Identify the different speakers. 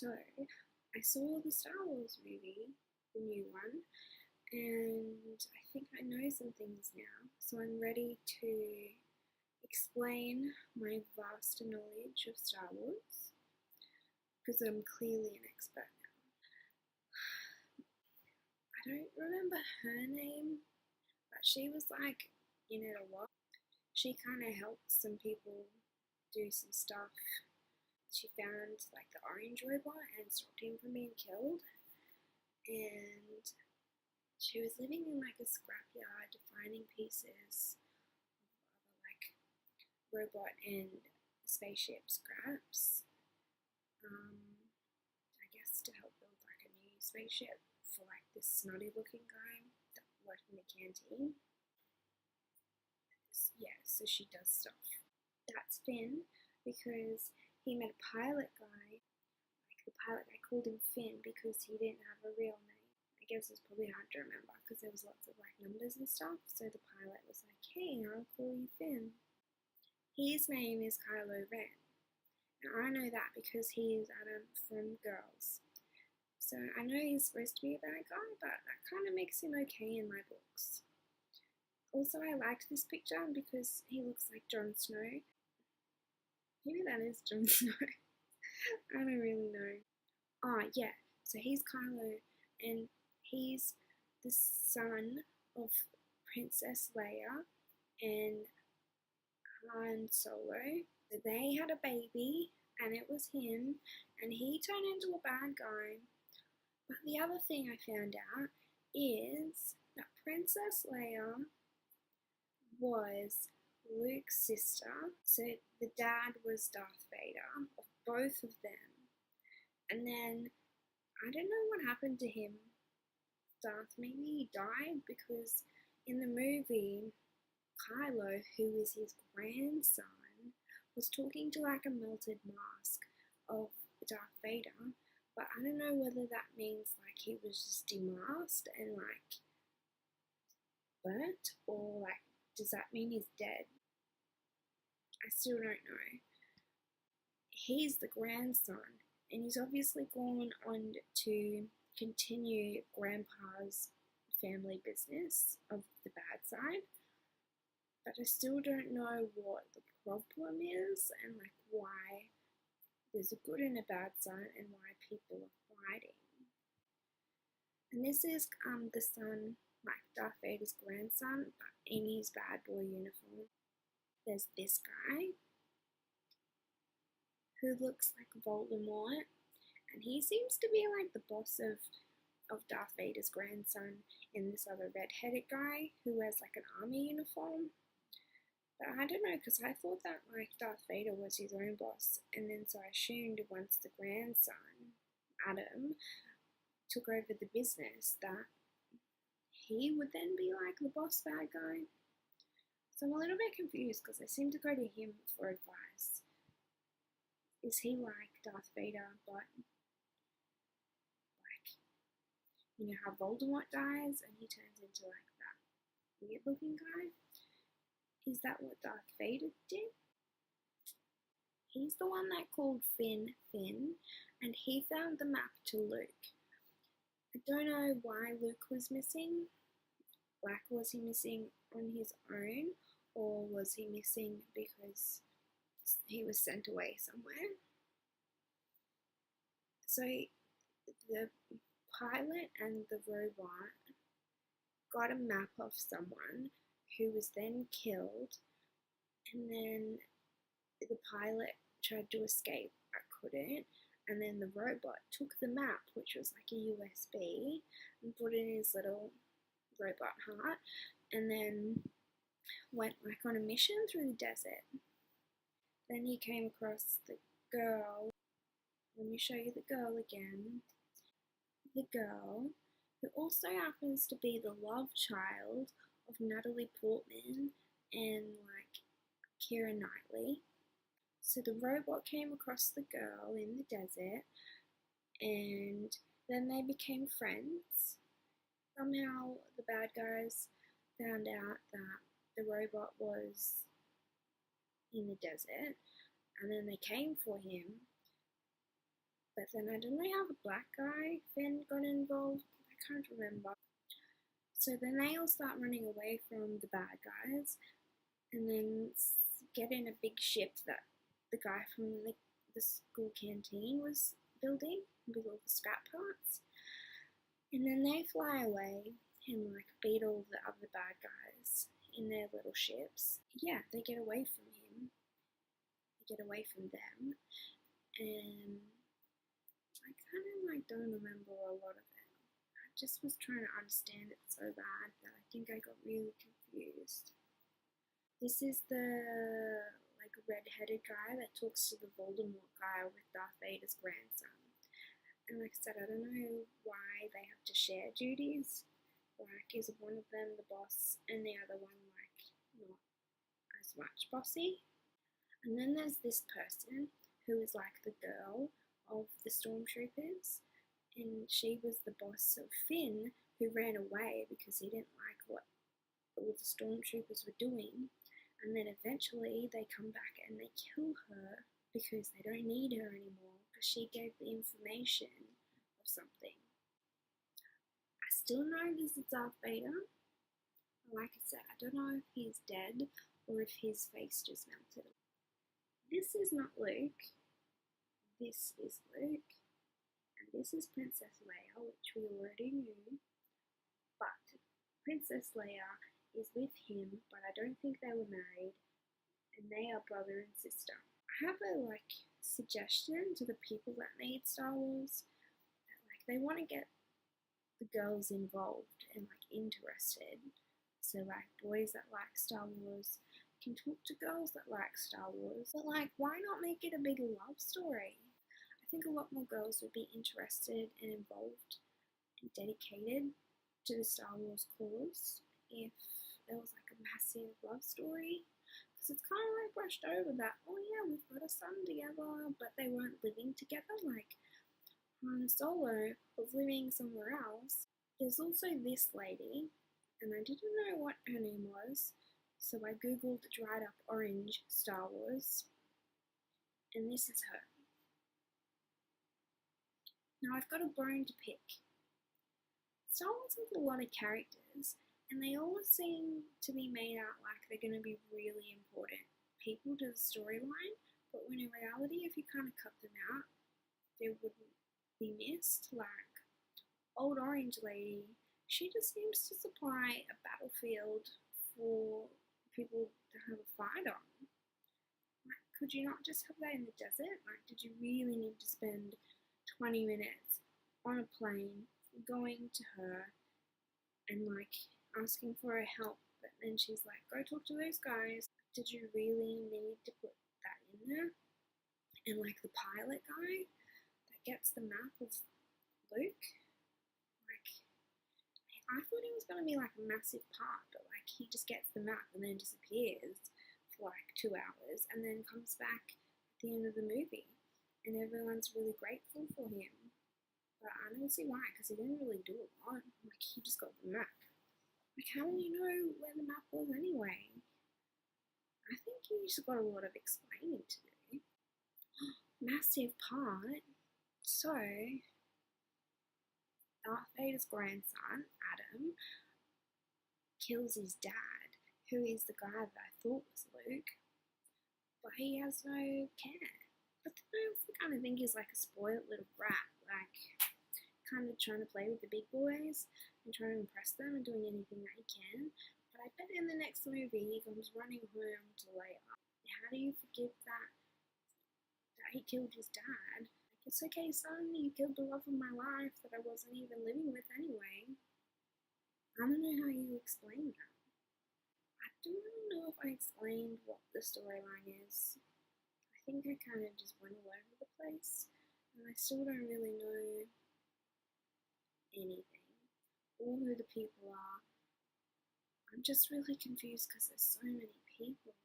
Speaker 1: So, I saw the Star Wars movie, the new one, and I think I know some things now. So, I'm ready to explain my vast knowledge of Star Wars because I'm clearly an expert now. I don't remember her name, but she was like in it a lot. She kind of helped some people do some stuff. She found like the orange robot and stopped him from being killed. And she was living in like a scrapyard finding pieces of other like robot and spaceship scraps. I guess to help build like a new spaceship for like this snotty looking guy that worked in the canteen. Yeah, so she does stuff. That's Finn because he met a pilot guy. Like the pilot guy called him Finn because he didn't have a real name. I guess it's probably hard to remember because there was lots of like numbers and stuff. So the pilot was like, "Hey, I'll call you Finn." His name is Kylo Ren, and I know that because he is Adam from Girls. So I know he's supposed to be a bad guy, but that kind of makes him okay in my books. Also, I liked this picture because he looks like Jon Snow. Maybe that is Jon Snow. I don't really know. Oh, yeah. So he's Kylo, and he's the son of Princess Leia and Han Solo. So they had a baby, and it was him, and he turned into a bad guy. But the other thing I found out is that Princess Leia was Luke's sister. So the dad was Darth Vader, of both of them. And then I don't know what happened to him. Darth, maybe he died because in the movie, Kylo, who is his grandson, was talking to like a melted mask of Darth Vader. But I don't know whether that means like he was just demasked and like burnt, or like does that mean he's dead? I still don't know. He's the grandson, and he's obviously gone on to continue Grandpa's family business of the bad side. But I still don't know what the problem is and like why there's a good and a bad side and why people are fighting. And this is the son, like Darth Vader's grandson, but in his bad boy uniform. There's this guy who looks like Voldemort, and he seems to be like the boss of Darth Vader's grandson, and this other red-headed guy who wears like an army uniform. But I don't know, because I thought that like Darth Vader was his own boss, and then so I assumed once the grandson, Adam, took over the business that he would then be like the boss bad guy. So I'm a little bit confused because I seem to go to him for advice. Is he like Darth Vader, but like, you know how Voldemort dies and he turns into like that weird looking guy? Is that what Darth Vader did? He's the one that called Finn Finn, and he found the map to Luke. I don't know why Luke was missing. Like, was he missing on his own, or was he missing because he was sent away somewhere? So the pilot and the robot got a map of someone who was then killed, and then the pilot tried to escape but couldn't, and then the robot took the map, which was like a USB, and put it in his little robot heart, and then went like on a mission through the desert. Then he came across the girl. Let me show you the girl again. The girl who also happens to be the love child of Natalie Portman and like Keira Knightley. So the robot came across the girl in the desert, and then they became friends. Somehow the bad guys found out that the robot was in the desert, and then they came for him. But then I don't know how the black guy Finn got involved. I can't remember. So then they all start running away from the bad guys, and then get in a big ship that the guy from the school canteen was building with all the scrap parts. And then they fly away and like beat all the other bad guys in their little ships. Yeah, they get away from him. They get away from them. And I kind of like don't remember a lot of it. I just was trying to understand it so bad that I think I got really confused. This is the like red-headed guy that talks to the Voldemort guy with Darth Vader's grandson. And like I said, I don't know why they have to share duties. Like, is one of them the boss and the other one like not as much bossy? And then there's this person who is like the girl of the stormtroopers, and she was the boss of Finn, who ran away because he didn't like what all the stormtroopers were doing. And then eventually they come back and they kill her because they don't need her anymore because she gave the information of something. I still know this is Darth Vader. Like I said, I don't know if he's dead or if his face just melted. This is not Luke. This is Luke. And this is Princess Leia, which we already knew. But Princess Leia is with him, but I don't think they were married, and they are brother and sister. I have a suggestion to the people that made Star Wars that they want to get the girls involved and interested. So boys that like Star Wars can talk to girls that like Star Wars. But why not make it a big love story? I think a lot more girls would be interested and involved and dedicated to the Star Wars cause if there was a massive love story. Because it's kind of brushed over that, oh yeah, we've got a son together, but they weren't living together. Han Solo was living somewhere else. There's also this lady, and I didn't know what her name was, so I googled dried up orange Star Wars, and this is her. Now I've got a bone to pick. Star Wars has a lot of characters, and they all seem to be made out like they're going to be really important people to the storyline, but when in reality, if you kind of cut them out, they wouldn't be missed. Old Orange Lady, she just seems to supply a battlefield for people to have a fight on. Could you not just have that in the desert? Did you really need to spend 20 minutes on a plane going to her and asking for her help, but then she's like, go talk to those guys? Did you really need to put that in there? And the pilot guy that gets the map of Luke, I thought he was going to be a massive part, but he just gets the map and then disappears for 2 hours and then comes back at the end of the movie, and everyone's really grateful for him. But I don't see why, because he didn't really do a lot. He just got the map. How do you know where the map was anyway? I think you just got a lot of explaining to do. Massive part. So, Darth Vader's grandson, Adam, kills his dad, who is the guy that I thought was Luke, but he has no care. But then I also kind of think he's a spoiled little brat, kind of trying to play with the big boys and trying to impress them and doing anything that he can. But I bet in the next movie he comes running home to Leia. How do you forgive that he killed his dad? It's okay, son, you killed the love of my life that I wasn't even living with anyway. I don't know how you explain that. I don't really know if I explained what the storyline is. I think I kind of just went all over the place, and I still don't really know anything or who the people are. I'm just really confused because there's so many people.